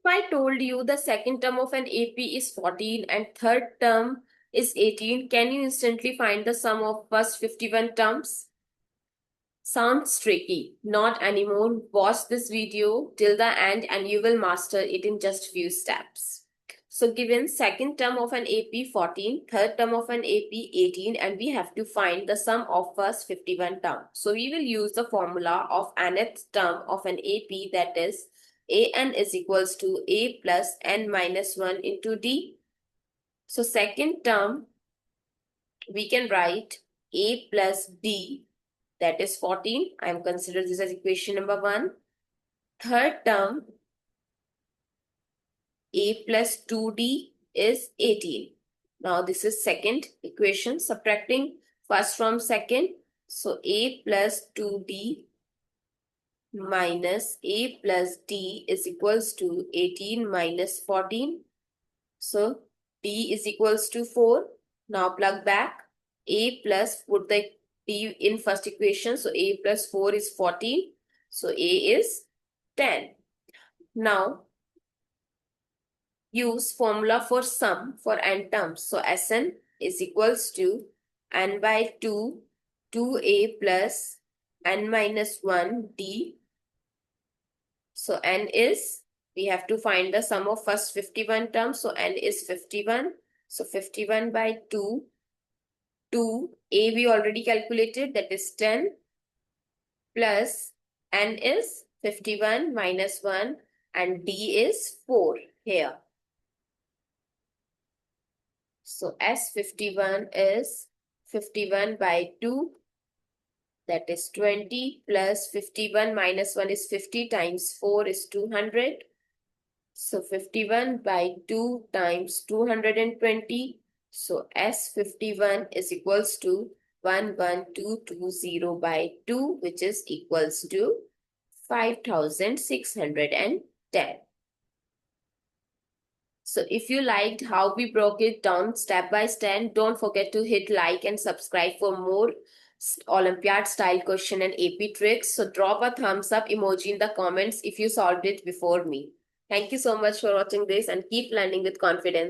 I told you the second term of an AP is 14 and third term is 18, can you instantly find the sum of first 51 terms? Sounds tricky. Not anymore. Watch this video till the end and you will master it in just few steps. So given second term of an AP 14, third term of an AP 18, and we have to find the sum of first 51 term. So we will use the formula of nth term of an AP, that is an is equals to a plus n minus 1 into d. So second term, we can write a plus d, that is 14. I am considering this as equation number 1. Third term, a plus 2d is 18. Now this is second equation, subtracting first from second. So a plus 2d minus a plus d is equals to 18 minus 14. So d is equals to 4. Now plug back. A plus, put the d in first equation. So a plus 4 is 14. So a is 10. Now use formula for sum for n terms. So Sn is equals to n by 2, 2a plus n minus 1 d. So n is, we have to find the sum of first 51 terms. So n is 51. So 51 by 2, 2a we already calculated, that is 10, plus n is 51 minus 1 and d is 4 here. So S51 is 51 by 2, that is 20, plus 51 minus 1 is 50 times 4 is 200. So 51 by 2 times 220. So S51 is equals to 11220 by 2, which is equals to 5610. So if you liked how we broke it down step by step, don't forget to hit like and subscribe for more Olympiad style question and AP tricks. So drop a thumbs up emoji in the comments if you solved it before me. Thank you so much for watching this and keep learning with confidence.